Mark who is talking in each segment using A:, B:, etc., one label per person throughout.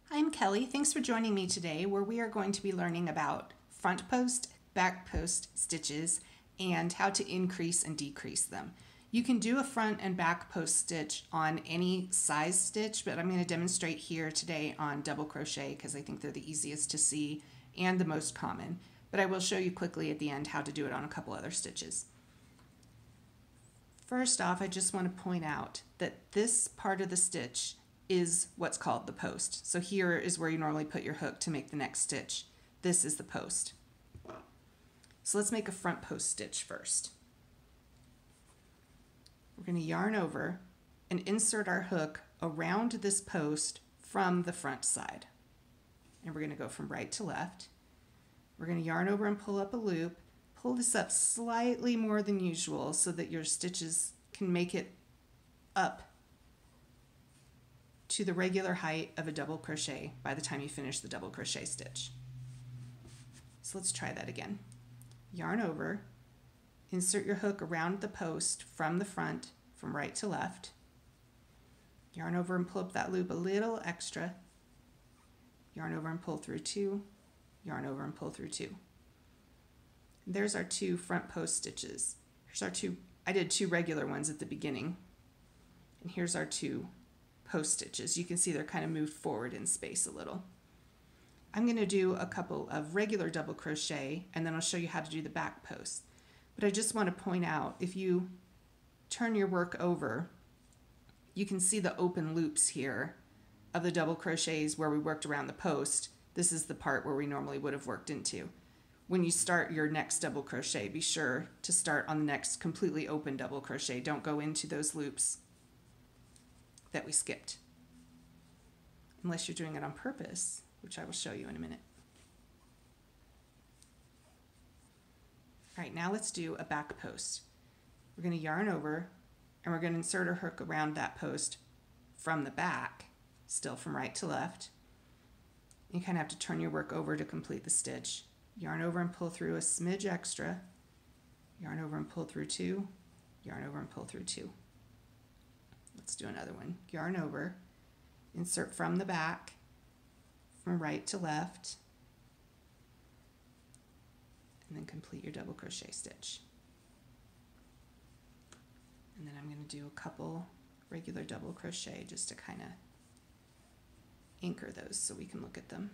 A: I'm Kelly. Thanks for joining me today where we are going to be learning about front post, back post stitches and how to increase and decrease them. You can do a front and back post stitch on any size stitch, but I'm going to demonstrate here today on double crochet because I think they're the easiest to see and the most common. But I will show you quickly at the end how to do it on a couple other stitches. First off, I just want to point out that this part of the stitch is what's called the post. So here is where you normally put your hook to make the next stitch. This is the post. So let's make a front post stitch first. We're going to yarn over and insert our hook around this post from the front side. And we're going to go from right to left. We're going to yarn over and pull up a loop. Pull this up slightly more than usual so that your stitches can make it up to the regular height of a double crochet by the time you finish the double crochet stitch. So let's try that again. Yarn over, insert your hook around the post from the front, from right to left. Yarn over and pull up that loop a little extra. Yarn over and pull through two. Yarn over and pull through two. There's our two front post stitches. Here's our two, I did two regular ones at the beginning. And here's our two post stitches. You can see they're kind of moved forward in space a little. I'm going to do a couple of regular double crochet and then I'll show you how to do the back post. But I just want to point out, if you turn your work over, you can see the open loops here of the double crochets where we worked around the post. This is the part where we normally would have worked into. When you start your next double crochet, be sure to start on the next completely open double crochet. Don't go into those loops that we skipped, unless you're doing it on purpose, which I will show you in a minute. All right, now let's do a back post. We're going to yarn over and we're going to insert our hook around that post from the back, still from right to left. You kind of have to turn your work over to complete the stitch. Yarn over and pull through a smidge extra. Yarn over and pull through two. Yarn over and pull through two. Let's do another one. Yarn over, insert from the back, from right to left, and then complete your double crochet stitch. And then I'm going to do a couple regular double crochet just to kind of anchor those so we can look at them.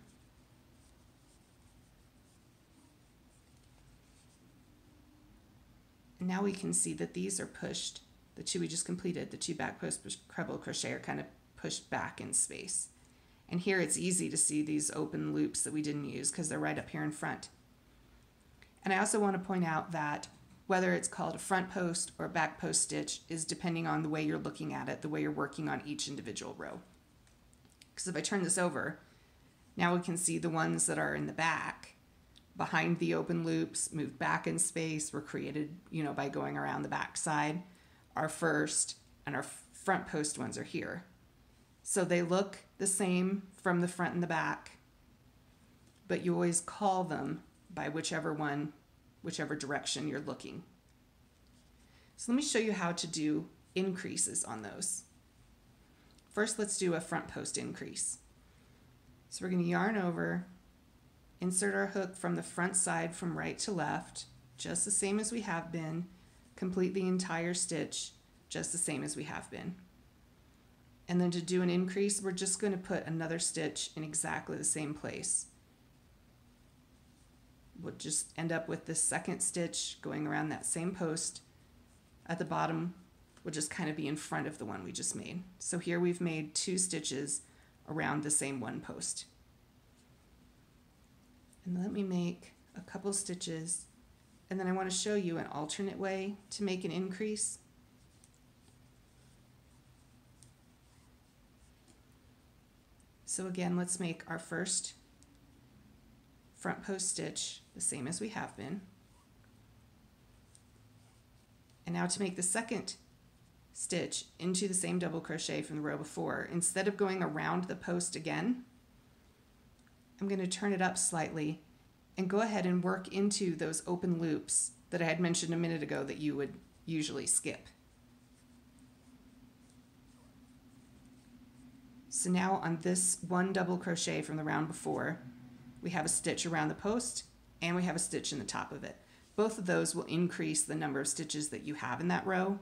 A: And now we can see that these are pushed. The two we just completed, the two back post treble crochet, are kind of pushed back in space. And here it's easy to see these open loops that we didn't use because they're right up here in front. And I also want to point out that whether it's called a front post or a back post stitch is depending on the way you're looking at it, the way you're working on each individual row. Because if I turn this over, now we can see the ones that are in the back behind the open loops, moved back in space, were created, by going around the back side. Our first and our front post ones are here. So they look the same from the front and the back, but you always call them by whichever direction you're looking. So let me show you how to do increases on those. First, let's do a front post increase. So we're going to yarn over, insert our hook from the front side from right to left, just the same as we have been. Complete the entire stitch just the same as we have been. And then to do an increase, we're just going to put another stitch in exactly the same place. We'll just end up with this second stitch going around that same post. At the bottom will just kind of be in front of the one we just made. So here we've made two stitches around the same one post. And let me make a couple stitches, and then I want to show you an alternate way to make an increase. So again, let's make our first front post stitch the same as we have been. And now to make the second stitch into the same double crochet from the row before, instead of going around the post again, I'm going to turn it up slightly and go ahead and work into those open loops that I had mentioned a minute ago that you would usually skip. So now on this one double crochet from the round before, we have a stitch around the post and we have a stitch in the top of it. Both of those will increase the number of stitches that you have in that row.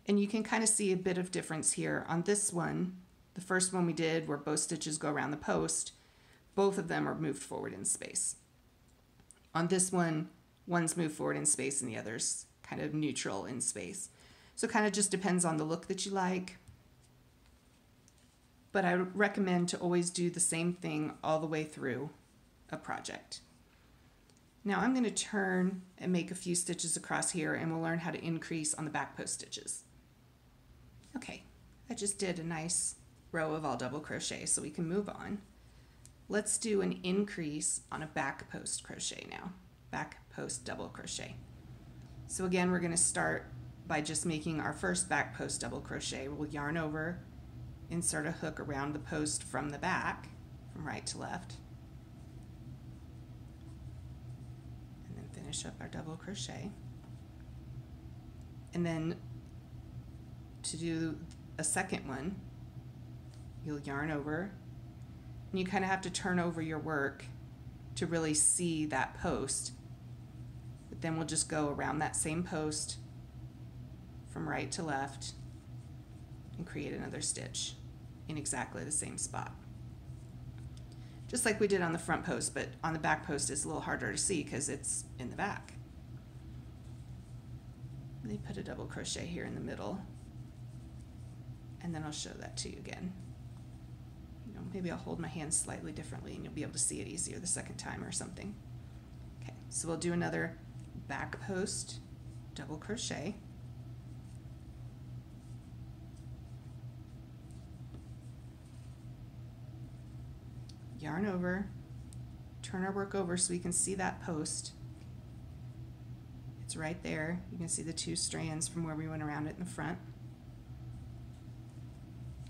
A: And you can kind of see a bit of difference here. On this one, the first one we did where both stitches go around the post, both of them are moved forward in space. On this one, one's moved forward in space and the other's kind of neutral in space. So it kind of just depends on the look that you like. But I recommend to always do the same thing all the way through a project. Now I'm going to turn and make a few stitches across here and we'll learn how to increase on the back post stitches. Okay, I just did a nice row of all double crochet, so we can move on. Let's do an increase on a back post crochet now. Back post double crochet. So again, we're going to start by just making our first back post double crochet. We'll yarn over, insert a hook around the post from the back, from right to left, and then finish up our double crochet. And then to do a second one, you'll yarn over, and you kind of have to turn over your work to really see that post. But then we'll just go around that same post from right to left and create another stitch in exactly the same spot. Just like we did on the front post, but on the back post it's a little harder to see because it's in the back. Let me put a double crochet here in the middle, and then I'll show that to you again. You know, maybe I'll hold my hand slightly differently and you'll be able to see it easier the second time or something. Okay, so we'll do another back post double crochet. Yarn over, turn our work over so we can see that post. It's right there. You can see the two strands from where we went around it in the front.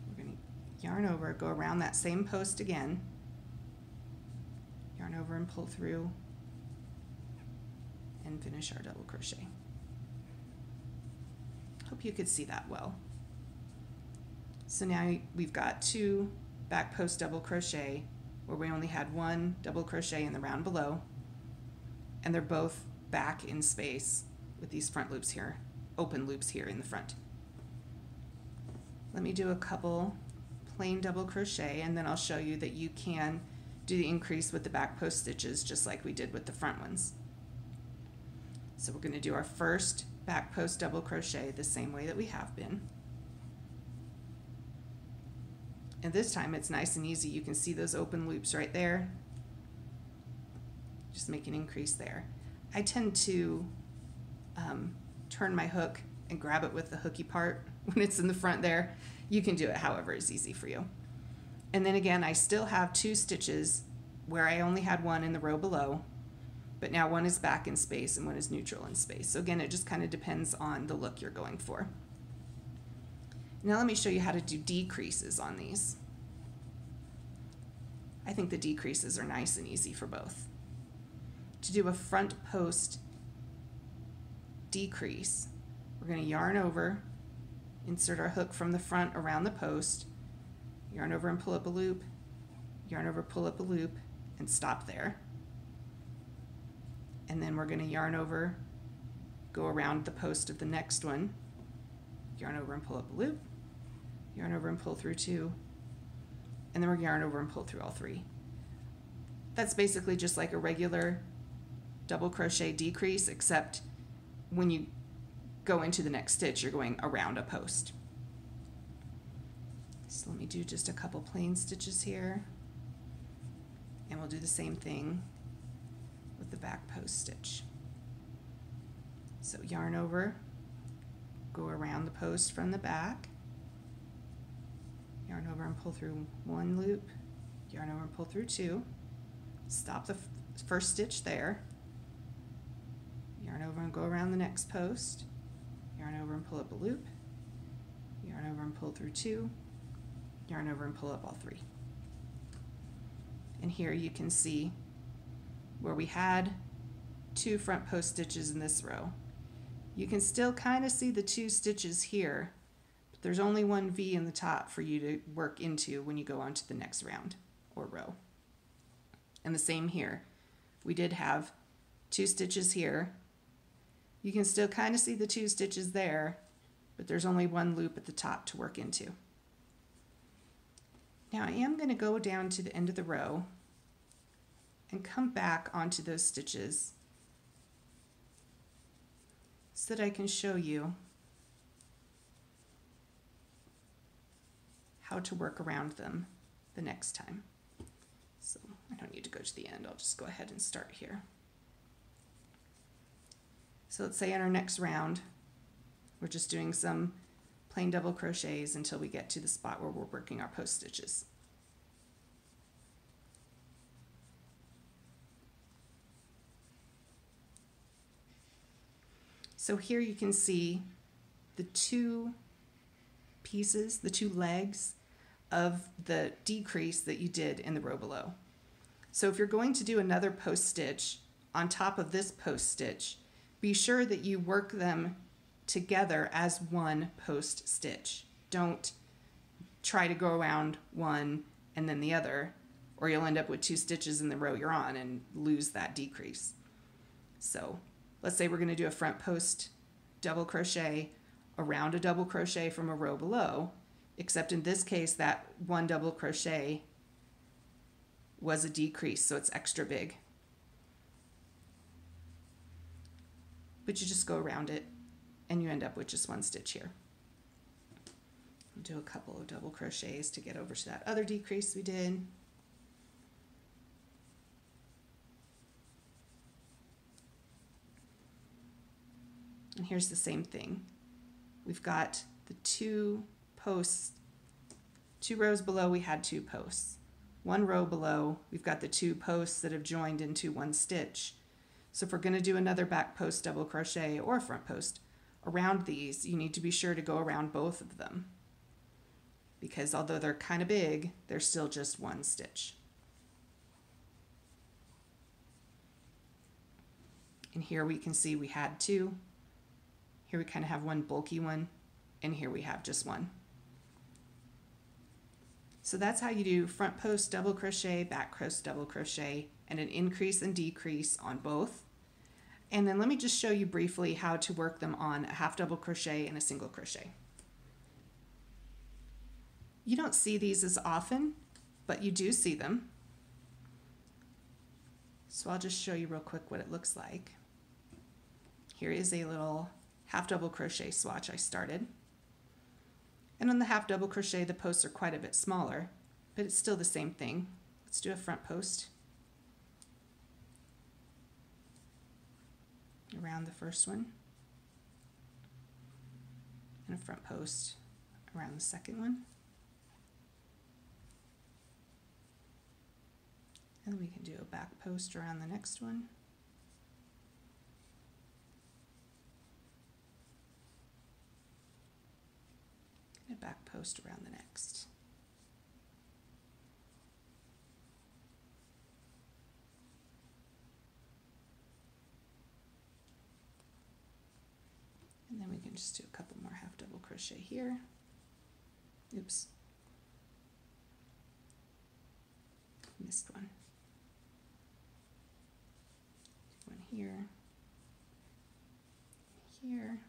A: We're going to yarn over, go around that same post again, yarn over and pull through, and finish our double crochet. Hope you could see that well. So now we've got two back post double crochet where we only had one double crochet in the round below, and they're both back in space with these front loops here, open loops here in the front. Let me do a couple plain double crochet and then I'll show you that you can do the increase with the back post stitches just like we did with the front ones. So we're going to do our first back post double crochet the same way that we have been. And this time it's nice and easy. You can see those open loops right there. Just make an increase there. I tend to turn my hook and grab it with the hooky part when it's in the front there. You can do it however is easy for you. And then again, I still have two stitches where I only had one in the row below, but now one is back in space and one is neutral in space. So again, it just kind of depends on the look you're going for. Now let me show you how to do decreases on these. I think the decreases are nice and easy for both. To do a front post decrease, we're going to yarn over, insert our hook from the front around the post, yarn over and pull up a loop, yarn over, pull up a loop, and stop there. And then we're going to yarn over, go around the post of the next one, yarn over and pull up a loop, yarn over and pull through two, and then we're yarn over and pull through all three. That's basically just like a regular double crochet decrease, except when you go into the next stitch you're going around a post. So let me do just a couple plain stitches here, and we'll do the same thing with the back post stitch. So yarn over, go around the post from the back, yarn over and pull through one loop, yarn over and pull through two, stop the first stitch there, yarn over and go around the next post, yarn over and pull up a loop, yarn over and pull through two, yarn over and pull up all three. And here you can see where we had two front post stitches in this row. You can still kind of see the two stitches here, but there's only one V in the top for you to work into when you go on to the next round or row. And the same here. We did have 2 stitches here. You can still kind of see the 2 stitches there, but there's only one loop at the top to work into. Now I am going to go down to the end of the row and come back onto those stitches so that I can show you how to work around them the next time. So I don't need to go to the end, I'll just go ahead and start here. So let's say in our next round, we're just doing some plain double crochets until we get to the spot where we're working our post stitches. So here you can see the 2 pieces, the 2 legs of the decrease that you did in the row below. So if you're going to do another post stitch on top of this post stitch, be sure that you work them together as one post stitch. Don't try to go around one and then the other, or you'll end up with 2 stitches in the row you're on and lose that decrease. So let's say we're going to do a front post double crochet around a double crochet from a row below, except in this case that one double crochet was a decrease, so it's extra big. But you just go around it and you end up with just 1 stitch here. I'll do a couple of double crochets to get over to that other decrease we did. And here's the same thing. We've got the 2 posts, 2 rows below we had 2 posts. 1 row below we've got the 2 posts that have joined into 1 stitch. So if we're going to do another back post double crochet or front post around these, you need to be sure to go around both of them, because although they're kind of big, they're still just 1 stitch. And here we can see we had 2. Here we kind of have 1 bulky one, and here we have just 1. So that's how you do front post double crochet, back post double crochet, and an increase and decrease on both. And then let me just show you briefly how to work them on a half double crochet and a single crochet. You don't see these as often, but you do see them. So I'll just show you real quick what it looks like. Here is a little half double crochet swatch I started. And on the half double crochet, the posts are quite a bit smaller, but it's still the same thing. Let's do a front post around the first one, and a front post around the second one. And then we can do a back post around the next one. And a back post around the next. And then we can just do a couple more half double crochet here. Oops. Missed one. Do one here. Here.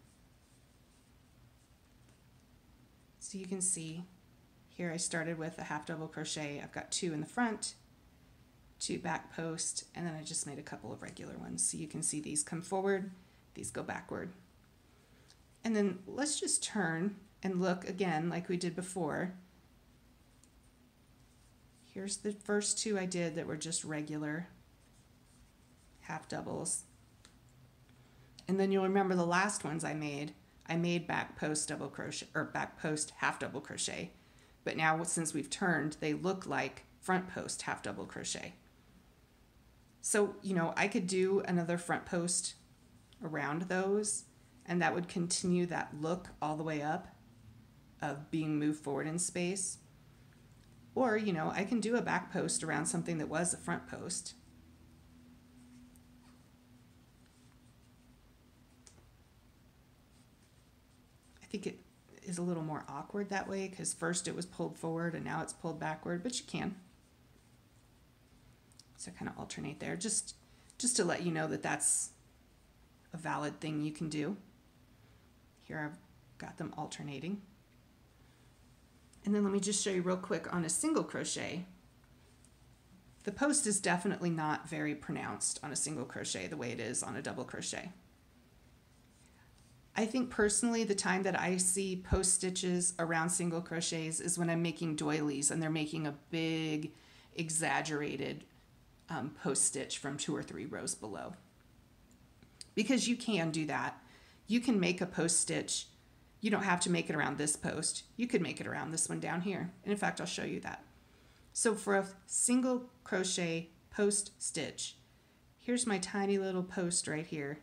A: So you can see here I started with a half double crochet. I've got 2 in the front, 2 back post, and then I just made a couple of regular ones. So you can see these come forward, these go backward. And then let's just turn and look again like we did before. Here's the first 2 I did that were just regular half doubles. And then you'll remember the last ones I made back post double crochet or back post half double crochet. But now since we've turned, they look like front post half double crochet. So, you know, I could do another front post around those, and that would continue that look all the way up of being moved forward in space. Or, you know, I can do a back post around something that was a front post. I think is a little more awkward that way because first it was pulled forward and now it's pulled backward, but you can. So kind of alternate there, just to let you know that that's a valid thing you can do. Here I've got them alternating. And then let me just show you real quick on a single crochet. The post is definitely not very pronounced on a single crochet the way it is on a double crochet. I think personally the time that I see post stitches around single crochets is when I'm making doilies and they're making a big exaggerated post stitch from 2 or 3 rows below. Because you can do that. You can make a post stitch. You don't have to make it around this post. You could make it around this one down here. And in fact, I'll show you that. So for a single crochet post stitch, here's my tiny little post right here.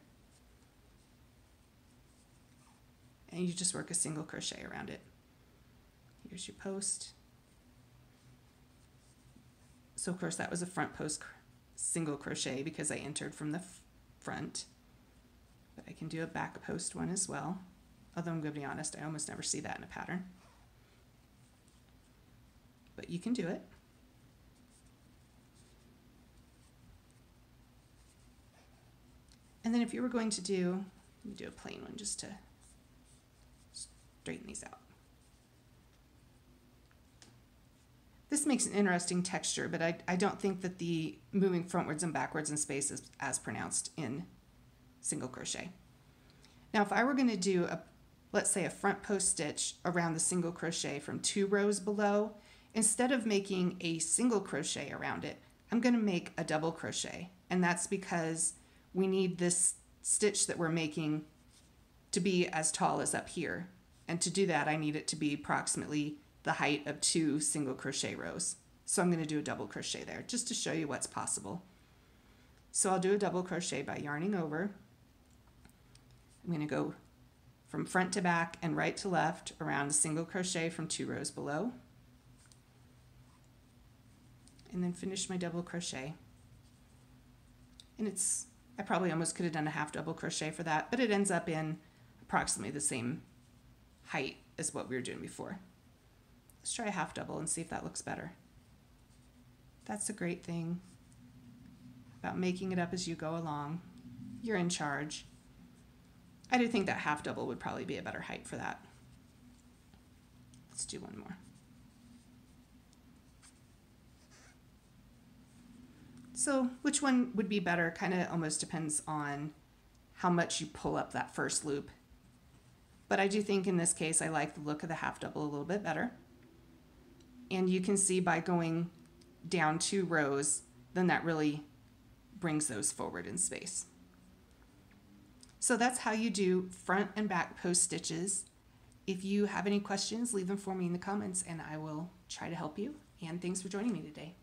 A: And you just work a single crochet around it. Here's your post. So of course that was a front post single crochet because I entered from the front. But I can do a back post one as well. Although I'm going to be honest, I almost never see that in a pattern. But you can do it. And then if you were going to do, let me do a plain one just to straighten these out. This makes an interesting texture, but I don't think that the moving frontwards and backwards in space is as pronounced in single crochet. Now if I were going to do let's say a front post stitch around the single crochet from 2 rows below, instead of making a single crochet around it, I'm going to make a double crochet. And that's because we need this stitch that we're making to be as tall as up here. And to do that, I need it to be approximately the height of 2 single crochet rows. So I'm going to do a double crochet there just to show you what's possible. So I'll do a double crochet by yarning over. I'm going to go from front to back and right to left around a single crochet from 2 rows below. And then finish my double crochet. And I probably almost could have done a half double crochet for that, but it ends up in approximately the same height as what we were doing before. Let's try a half double and see if that looks better. That's a great thing about making it up as you go along. You're in charge. I do think that half double would probably be a better height for that. Let's do one more. So which one would be better kind of almost depends on how much you pull up that first loop. But I do think in this case I like the look of the half double a little bit better. And you can see by going down 2 rows, then that really brings those forward in space. So that's how you do front and back post stitches. If you have any questions, leave them for me in the comments and I will try to help you. And thanks for joining me today.